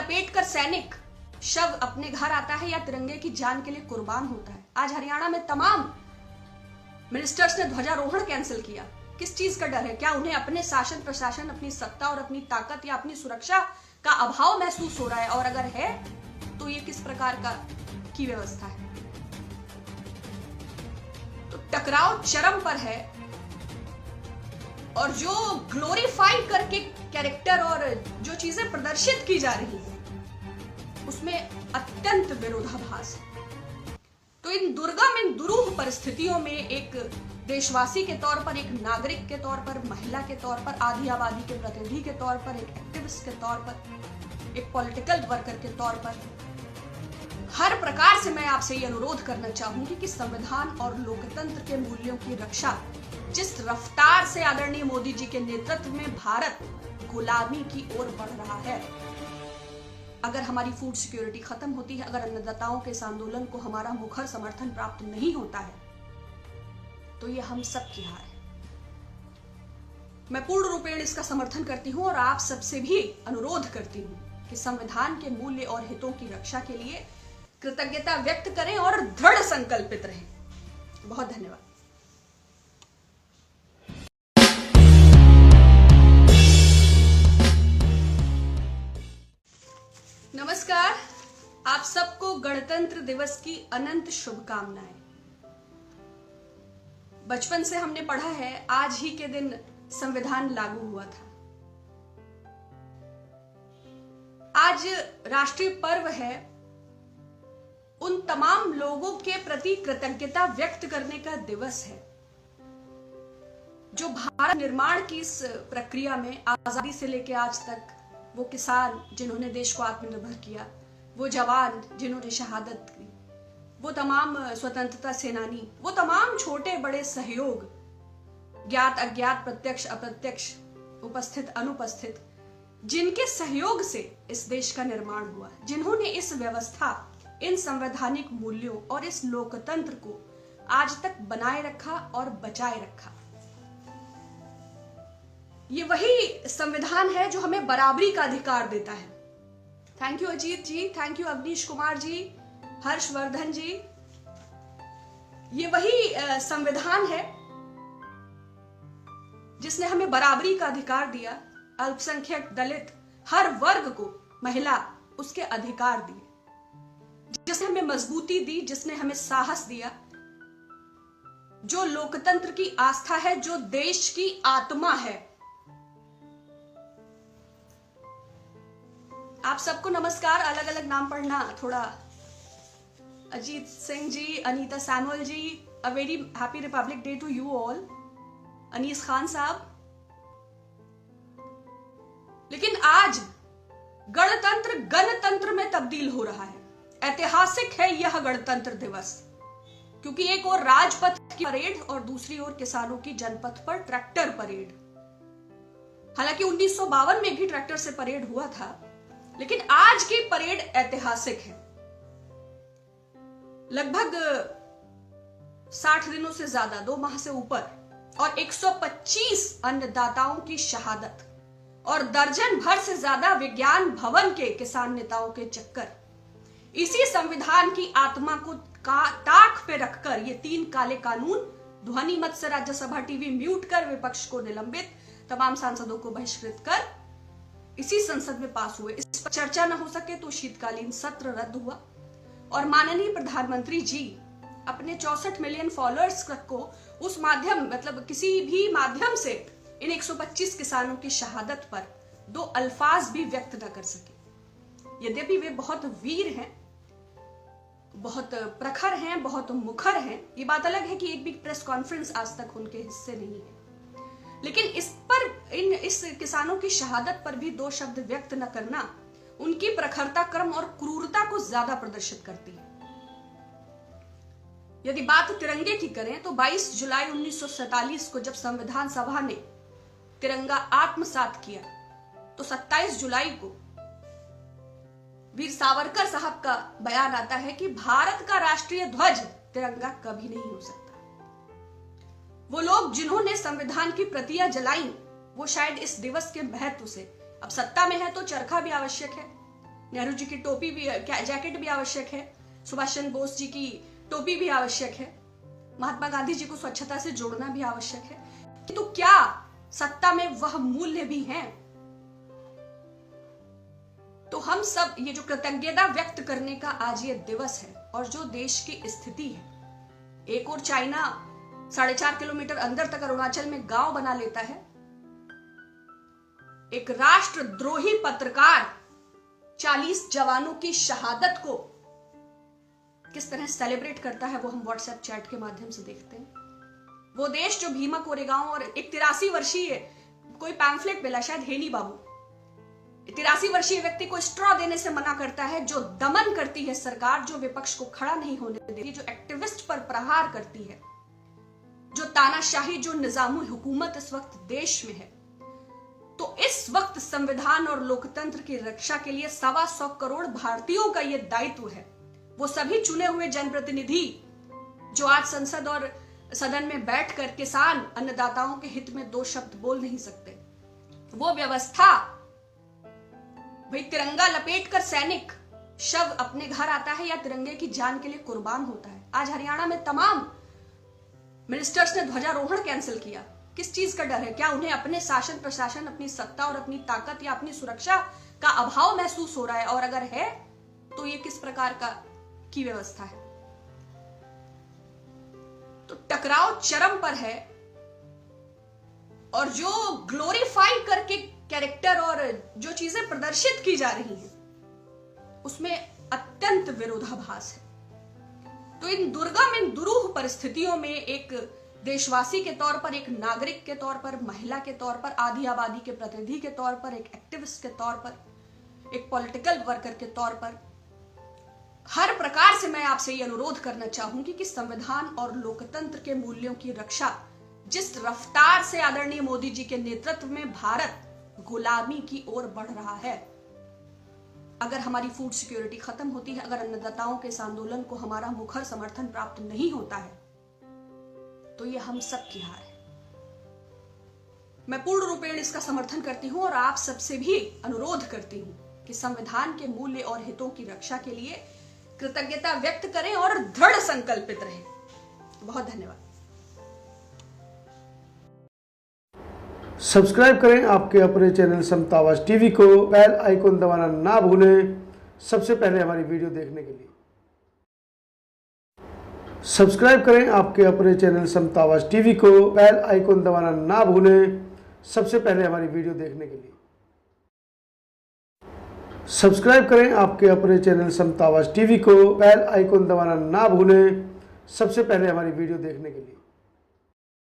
लपेट कर सैनिक शव अपने घर आता है या तिरंगे की जान के लिए कुर्बान होता है। आज हरियाणा में तमाम मिनिस्टर्स ने ध्वजारोहण कैंसिल किया। किस चीज का डर है? क्या उन्हें अपने शासन प्रशासन, अपनी सत्ता और अपनी ताकत या अपनी सुरक्षा का अभाव महसूस हो रहा है? और अगर है तो ये किस प्रकार की व्यवस्था है? तो टकराव चरम पर है और जो ग्लोरीफाई करके कैरेक्टर और जो चीजें प्रदर्शित की जा रही है उसमें अत्यंत विरोधाभास है। तो इन दुर्गम, इन दुरूह परिस्थितियों में एक देशवासी के तौर पर, एक नागरिक के तौर पर, महिला के तौर पर, आधी आबादी के प्रतिनिधि के तौर पर, एक एक्टिविस्ट के तौर पर, एक पॉलिटिकल वर्कर के तौर पर, हर प्रकार से मैं आपसे ये अनुरोध करना चाहूंगी कि संविधान और लोकतंत्र के मूल्यों की रक्षा जिस रफ्तार से आदरणीय मोदी जी के नेतृत्व में भारत गुलामी की ओर बढ़ रहा है, अगर हमारी फूड सिक्योरिटी खत्म होती है, अगर अन्नदाताओं के इस आंदोलन को हमारा मुखर समर्थन प्राप्त नहीं होता है, तो ये हम सब की हार है। मैं पूर्ण रूपेण इसका समर्थन करती हूं और आप सबसे भी अनुरोध करती हूं कि संविधान के मूल्य और हितों की रक्षा के लिए कृतज्ञता व्यक्त करें और दृढ़ संकल्पित रहें। बहुत धन्यवाद। नमस्कार, आप सबको गणतंत्र दिवस की अनंत शुभकामनाएं। बचपन से हमने पढ़ा है आज ही के दिन संविधान लागू हुआ था। आज राष्ट्रीय पर्व है, उन तमाम लोगों के प्रति कृतज्ञता व्यक्त करने का दिवस है जो भारत निर्माण की इस प्रक्रिया में आजादी से लेकर आज तक, वो किसान जिन्होंने देश को आत्मनिर्भर किया, वो जवान जिन्होंने शहादत की, वो तमाम स्वतंत्रता सेनानी, वो तमाम छोटे बड़े सहयोग, ज्ञात अज्ञात, प्रत्यक्ष अप्रत्यक्ष, उपस्थित अनुपस्थित, जिनके सहयोग से इस देश का निर्माण हुआ, जिन्होंने इस व्यवस्था, इन संवैधानिक मूल्यों और इस लोकतंत्र को आज तक बनाए रखा और बचाए रखा। ये वही संविधान है जो हमें बराबरी का अधिकार देता है। Thank you Ajit ji, thank you Avnish Kumar ji, Harshvardhan ji. ये वही संविधान है जिसने हमें बराबरी का अधिकार दिया, अल्पसंख्यक, दलित, हर वर्ग को, महिला, उसके अधिकार दिए, जिसने हमें मजबूती दी, जिसने हमें साहस दिया, जो लोकतंत्र की आस्था है, जो देश की आत्मा है। आप सबको नमस्कार। अलग अलग नाम पढ़ना थोड़ा, Ajit Singh ji, Anita Samuel ji, a very happy republic day to you all. Anees Khan sahab. लेकिन आज गणतंत्र गणतंत्र में तब्दील हो रहा है। ऐतिहासिक है यह गणतंत्र दिवस, क्योंकि एक ओर राजपथ की परेड और दूसरी ओर किसानों की जनपथ पर ट्रैक्टर परेड। हालांकि 1952 में भी ट्रैक्टर से परेड हुआ था, लेकिन आज की परेड ऐतिहासिक है। लगभग 60 दिनों से ज्यादा, 2 माह से ऊपर, और 125 अन्नदाताओं की शहादत और दर्जन भर से ज्यादा विज्ञान भवन के किसान नेताओं के चक्कर, इसी संविधान की आत्मा को ताक पे रखकर ये 3 काले कानून ध्वनि मत से राज्यसभा टीवी म्यूट कर, विपक्ष को निलंबित, तमाम सांसदों को बहिष्कृत कर इसी संसद में पास हुए। इस पर चर्चा न हो सके तो शीतकालीन सत्र रद्द हुआ और माननीय प्रधानमंत्री जी अपने 64 मिलियन फॉलोअर्स को उस माध्यम, मतलब किसी भी माध्यम से इन 125 किसानों की शहादत पर 2 अल्फाज भी व्यक्त न कर सके। यद्यपि वे बहुत वीर हैं, बहुत प्रखर हैं, बहुत मुखर हैं, ये बात अलग है कि एक भी प्रेस कॉन्फ्रेंस आज तक उनके हिस्से नहीं है, लेकिन इस किसानों की शहादत पर भी 2 शब्द व्यक्त न करना उनकी प्रखरता, क्रम और क्रूरता को ज्यादा प्रदर्शित करती है। यदि बात तिरंगे की करें तो 22 जुलाई 1947 को जब संविधान सभा ने तिरंगा आत्मसात किया, तो 27 जुलाई को वीर सावरकर साहब का बयान आता है कि भारत का राष्ट्रीय ध्वज तिरंगा कभी नहीं हो सकता। वो लोग जिन्होंने संविधान की प्रतियां जलाई, वो शायद इस दिवस के महत्व से, अब सत्ता में है तो चरखा भी आवश्यक है, नेहरू जी की टोपी भी, जैकेट भी आवश्यक है, सुभाष चंद्र बोस जी की टोपी भी आवश्यक है, महात्मा गांधी जी को स्वच्छता से जोड़ना भी आवश्यक है। तो क्या सत्ता में वह मूल्य भी हैं? तो हम सब ये जो कृतज्ञता व्यक्त करने का आज ये दिवस है, और जो देश की स्थिति है, एक और चाइना 4.5 किलोमीटर अंदर तक अरुणाचल में गांव बना लेता है, एक राष्ट्रद्रोही पत्रकार 40 जवानों की शहादत को किस तरह सेलिब्रेट करता है, वो हम व्हाट्सएप चैट के माध्यम से देखते हैं। वो देश जो भीमा कोरेगांव और एक 83 वर्षीय कोई पैम्फलेट मिला, शायद हेनी बाबू, 83 वर्षीय व्यक्ति को स्ट्रॉ देने से मना करता है, जो दमन करती है सरकार, जो विपक्ष को खड़ा नहीं होने देती, जो एक्टिविस्ट पर प्रहार करती है, जो तानाशाही, जो निजामुल हुकूमत इस वक्त देश में है। तो इस वक्त संविधान और लोकतंत्र की रक्षा के लिए 125 करोड़ भारतीयों का यह दायित्व है। वो सभी चुने हुए जनप्रतिनिधि जो आज संसद और सदन में बैठकर किसान अन्नदाताओं के हित में 2 शब्द बोल नहीं सकते, वो व्यवस्था, भाई तिरंगा लपेटकर सैनिक शव अपने घर आता है या तिरंगे की जान के लिए कुर्बान होता है। आज हरियाणा में तमाम मिनिस्टर्स ने ध्वजारोहण कैंसिल किया। किस चीज का डर है? क्या उन्हें अपने शासन प्रशासन, अपनी सत्ता और अपनी ताकत या अपनी सुरक्षा का अभाव महसूस हो रहा है? और अगर है तो ये किस प्रकार की व्यवस्था है? तो टकराव चरम पर है, और जो ग्लोरीफाई करके कैरेक्टर और जो चीजें प्रदर्शित की जा रही हैं उसमें अत्यंत विरोधाभास है। तो इन दुर्गम, इन दुरूह परिस्थितियों में एक देशवासी के तौर पर, एक नागरिक के तौर पर, महिला के तौर पर, आधी आबादी के प्रतिनिधि के तौर पर, एक एक्टिविस्ट के तौर पर, एक पॉलिटिकल वर्कर के तौर पर, हर प्रकार से मैं आपसे ये अनुरोध करना चाहूंगी कि संविधान और लोकतंत्र के मूल्यों की रक्षा जिस रफ्तार से आदरणीय मोदी जी के नेतृत्व में भारत गुलामी की ओर बढ़ रहा है, अगर हमारी फूड सिक्योरिटी खत्म होती है, अगर अन्नदाताओं के इस आंदोलन को हमारा मुखर समर्थन प्राप्त नहीं होता है, तो ये हम सब की हार है। मैं पूर्ण रूपेण इसका समर्थन करती हूं और आप सबसे भी अनुरोध करती हूं कि संविधान के मूल्य और हितों की रक्षा के लिए कृतज्ञता व्यक्त करें और दृढ़ संकल्पित रहें। बहुत धन्यवाद। सब्सक्राइब करें आपके अपने चैनल समता आवाज टीवी को, बेल आइकन दबाना ना भूलें सबसे पहले हमारी वीडियो देखने के लिए। सब्सक्राइब करें आपके अपने चैनल समता आवाज टीवी को, बेल आइकन दबाना ना भूलें सबसे पहले हमारी वीडियो देखने के लिए। सब्सक्राइब करें आपके अपने चैनल समता आवाज टीवी को, बेल आइकन दबाना ना भूलें सबसे पहले हमारी वीडियो देखने के लिए।